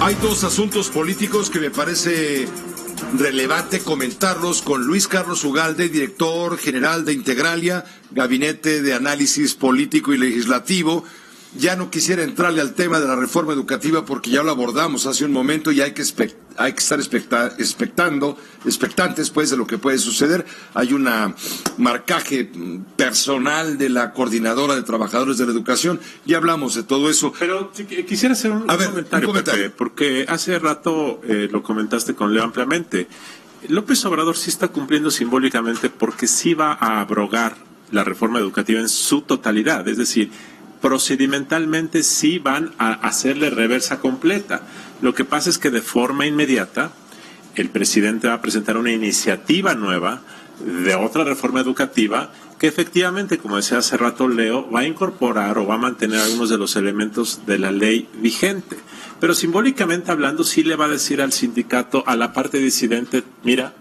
Hay dos asuntos políticos que me parece relevante comentarlos con Luis Carlos Ugalde, director general de Integralia, Gabinete de Análisis Político y Legislativo. Ya no quisiera entrarle al tema de la reforma educativa porque ya lo abordamos hace un momento y hay que estar expectantes pues de lo que puede suceder. Hay un marcaje personal de la Coordinadora de Trabajadores de la Educación. Ya hablamos de todo eso. Pero quisiera hacer un comentario. Pepe, porque hace rato lo comentaste con Leo ampliamente. López Obrador sí está cumpliendo simbólicamente porque sí va a abrogar la reforma educativa en su totalidad. Es decir, procedimentalmente sí van a hacerle reversa completa. Lo que pasa es que de forma inmediata el presidente va a presentar una iniciativa nueva de otra reforma educativa que efectivamente, como decía hace rato Leo, va a incorporar o va a mantener algunos de los elementos de la ley vigente. Pero simbólicamente hablando, sí le va a decir al sindicato, a la parte disidente, mira,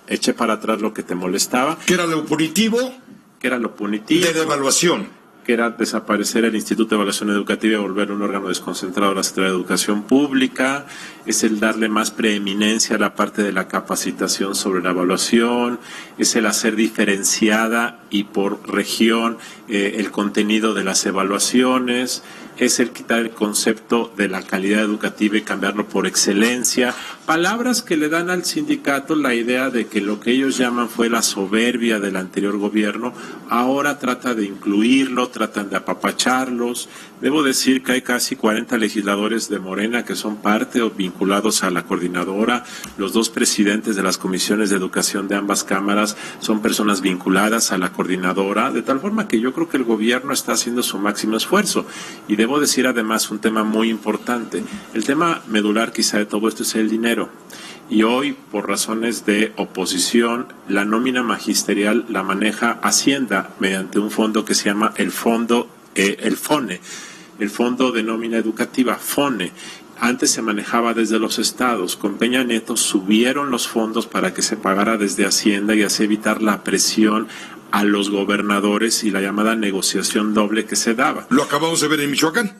eche para atrás lo que te molestaba. ¿Qué era lo punitivo? Que era lo punitivo. De devaluación. Que era desaparecer el Instituto de Evaluación Educativa y volver un órgano desconcentrado a la Secretaría de Educación Pública, es el darle más preeminencia a la parte de la capacitación sobre la evaluación, es el hacer diferenciada y por región el contenido de las evaluaciones, es el quitar el concepto de la calidad educativa y cambiarlo por excelencia. Palabras que le dan al sindicato la idea de que lo que ellos llaman fue la soberbia del anterior gobierno, ahora trata de incluirlo, tratan de apapacharlos. Debo decir que hay casi 40 legisladores de Morena que son parte o vinculados a la coordinadora. Los dos presidentes de las comisiones de educación de ambas cámaras son personas vinculadas a la coordinadora, de tal forma que yo creo que el gobierno está haciendo su máximo esfuerzo. Y debo decir además un tema muy importante. El tema medular quizá de todo esto es el dinero. Y hoy, por razones de oposición, la nómina magisterial la maneja Hacienda mediante un fondo que se llama el FONE, el Fondo de Nómina Educativa, FONE. Antes se manejaba desde los estados. Con Peña Nieto subieron los fondos para que se pagara desde Hacienda y así evitar la presión a los gobernadores y la llamada negociación doble que se daba. ¿Lo acabamos de ver en Michoacán?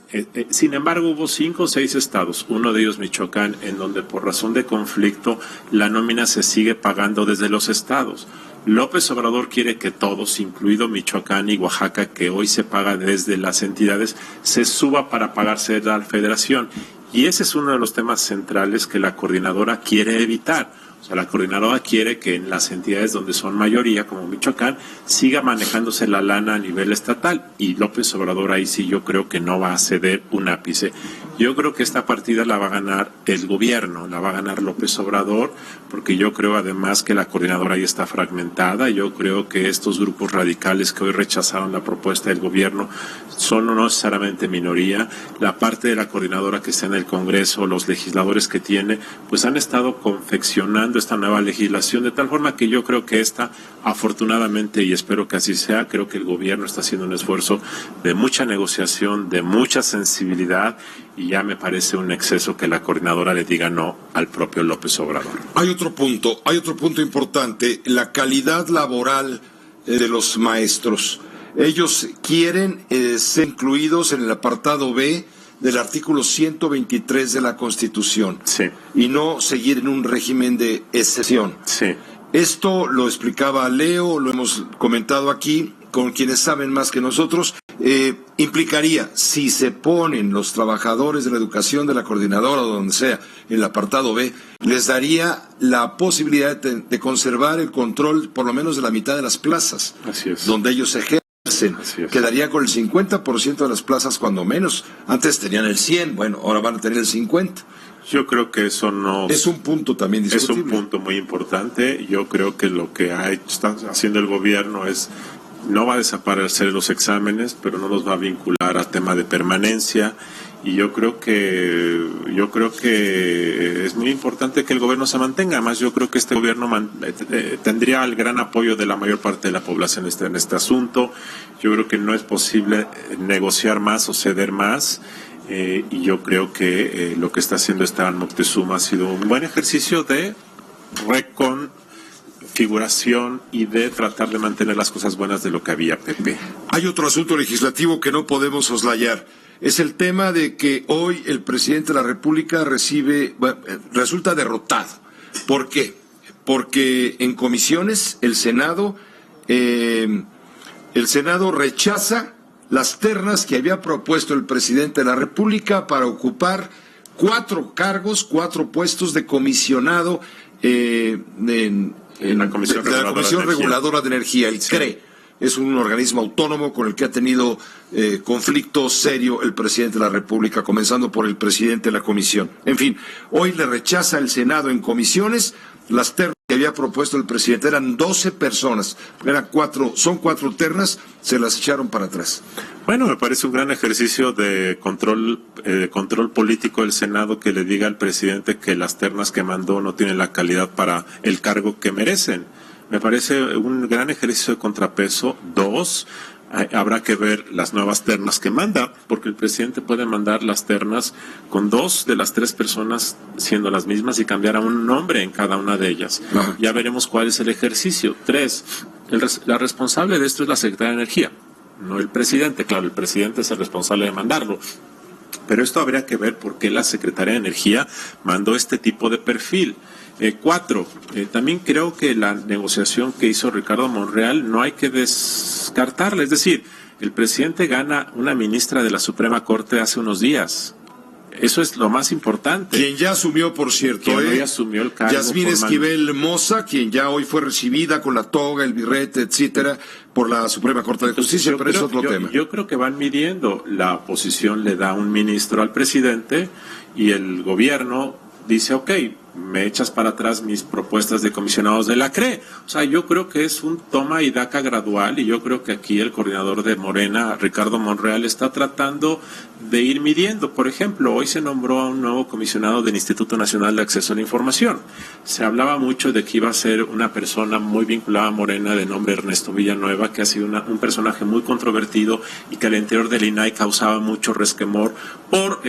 Sin embargo, hubo 5 o 6 estados, uno de ellos Michoacán, en donde por razón de conflicto la nómina se sigue pagando desde los estados. López Obrador quiere que todos, incluido Michoacán y Oaxaca, que hoy se paga desde las entidades, se suba para pagarse de la federación. Y ese es uno de los temas centrales que la coordinadora quiere evitar. O sea, la coordinadora quiere que en las entidades donde son mayoría, como Michoacán, siga manejándose la lana a nivel estatal. Y López Obrador ahí sí yo creo que no va a ceder un ápice. Yo creo que esta partida la va a ganar el gobierno, la va a ganar López Obrador, porque yo creo además que la coordinadora ahí está fragmentada. Yo creo que estos grupos radicales que hoy rechazaron la propuesta del gobierno son no necesariamente minoría. La parte de la coordinadora que está en el Congreso, los legisladores que tiene, pues han estado confeccionando esta nueva legislación, de tal forma que yo creo que esta, afortunadamente, y espero que así sea, creo que el gobierno está haciendo un esfuerzo de mucha negociación, de mucha sensibilidad, y ya me parece un exceso que la coordinadora le diga no al propio López Obrador. Hay otro punto importante, la calidad laboral de los maestros. Ellos quieren ser incluidos en el apartado B del artículo 123 de la Constitución. Sí. Y no seguir en un régimen de excepción. Sí. Esto lo explicaba Leo, lo hemos comentado aquí con quienes saben más que nosotros. Implicaría, si se ponen los trabajadores de la educación de la coordinadora o donde sea, en el apartado B, les daría la posibilidad de conservar el control por lo menos de la mitad de las plazas. Así es. Donde ellos ejercen. Quedaría con el 50% de las plazas cuando menos. Antes tenían el 100, bueno, ahora van a tener el 50. Yo creo que eso no... Es un punto también discutible. Es un punto muy importante. Yo creo que lo que está haciendo el gobierno es... No va a desaparecer los exámenes, pero no los va a vincular a tema de permanencia. Y yo creo que es muy importante que el gobierno se mantenga. Además, yo creo que este gobierno tendría el gran apoyo de la mayor parte de la población en este asunto. Yo creo que no es posible negociar más o ceder más. Y yo creo que lo que está haciendo Esteban Moctezuma ha sido un buen ejercicio de reconfiguración y de tratar de mantener las cosas buenas de lo que había, Pepe. Hay otro asunto legislativo que no podemos soslayar. es el tema de que hoy el presidente de la República resulta derrotado. ¿Por qué? Porque en comisiones el Senado rechaza las ternas que había propuesto el presidente de la República para ocupar 4 puestos de comisionado en la Comisión Reguladora de Energía, el CRE. Es un organismo autónomo con el que ha tenido conflicto serio el presidente de la República, comenzando por el presidente de la comisión. En fin, hoy le rechaza el Senado en comisiones las ternas que había propuesto el presidente. Eran 12 personas, son 4 ternas, se las echaron para atrás. Bueno, me parece un gran ejercicio de control político del Senado que le diga al presidente que las ternas que mandó no tienen la calidad para el cargo que merecen. Me parece un gran ejercicio de contrapeso. 2, habrá que ver las nuevas ternas que manda, porque el presidente puede mandar las ternas con 2 de las 3 personas siendo las mismas y cambiar a un nombre en cada una de ellas. Ajá. Ya veremos cuál es el ejercicio. 3, la responsable de esto es la Secretaría de Energía, no el presidente. Claro, el presidente es el responsable de mandarlo. Pero esto habría que ver por qué la Secretaría de Energía mandó este tipo de perfil. 4, también creo que la negociación que hizo Ricardo Monreal no hay que descartarla. Es decir, el presidente gana una ministra de la Suprema Corte hace unos días. Eso es lo más importante. Quien ya asumió, por cierto, hoy asumió el cargo. Yasmín Esquivel Moza, quien ya hoy fue recibida con la toga, el birrete, etcétera, por la Suprema Corte de Justicia, pero es otro tema. Yo creo que van midiendo. La oposición le da un ministro al presidente y el gobierno dice, ok, me echas para atrás mis propuestas de comisionados de la CRE. O sea, yo creo que es un toma y daca gradual, y yo creo que aquí el coordinador de Morena, Ricardo Monreal, está tratando de ir midiendo. Por ejemplo, hoy se nombró a un nuevo comisionado del Instituto Nacional de Acceso a la Información. Se hablaba mucho de que iba a ser una persona muy vinculada a Morena de nombre Ernesto Villanueva, que ha sido un personaje muy controvertido y que al interior del INAI causaba mucho resquemor por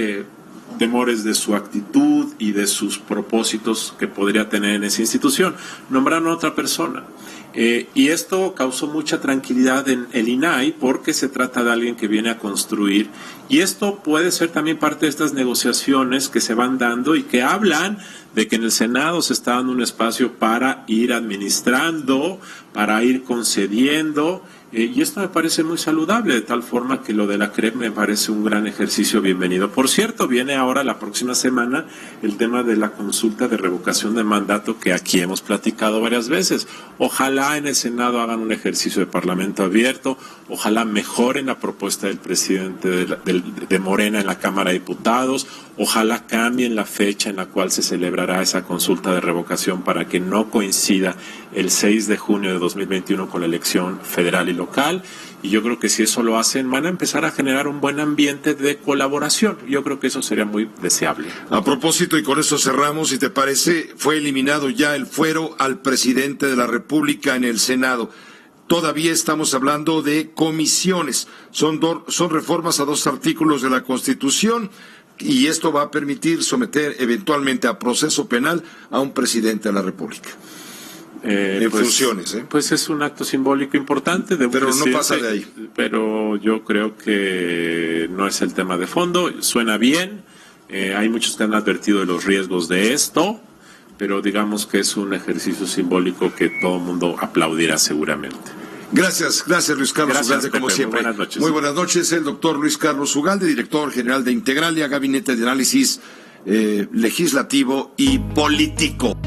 temores de su actitud y de sus propósitos que podría tener en esa institución. Nombraron a otra persona. Y esto causó mucha tranquilidad en el INAI porque se trata de alguien que viene a construir. Y esto puede ser también parte de estas negociaciones que se van dando y que hablan de que en el Senado se está dando un espacio para ir administrando, para ir concediendo. Y esto me parece muy saludable, de tal forma que lo de la CRE me parece un gran ejercicio bienvenido. Por cierto, viene ahora la próxima semana el tema de la consulta de revocación de mandato que aquí hemos platicado varias veces. Ojalá en el Senado hagan un ejercicio de parlamento abierto, ojalá mejoren la propuesta del presidente de Morena en la Cámara de Diputados, ojalá cambien la fecha en la cual se celebrará esa consulta de revocación para que no coincida el 6 de junio de 2021 con la elección federal y local, y yo creo que si eso lo hacen van a empezar a generar un buen ambiente de colaboración. Yo creo que eso sería muy deseable. A propósito, y con eso cerramos, si te parece, fue eliminado ya el fuero al presidente de la República en el Senado. Todavía estamos hablando de comisiones, son reformas a 2 artículos de la Constitución, y esto va a permitir someter eventualmente a proceso penal a un presidente de la República. Funciones. Pues es un acto simbólico importante de un pero no pasa de ahí. Pero yo creo que no es el tema de fondo. Suena bien, hay muchos que han advertido de los riesgos de esto, pero digamos que es un ejercicio simbólico que todo el mundo aplaudirá seguramente. Gracias Luis Carlos Ugalde, como siempre. Muy buenas noches. Muy buenas noches, el doctor Luis Carlos Ugalde, director general de Integralia, Gabinete de Análisis Legislativo y Político.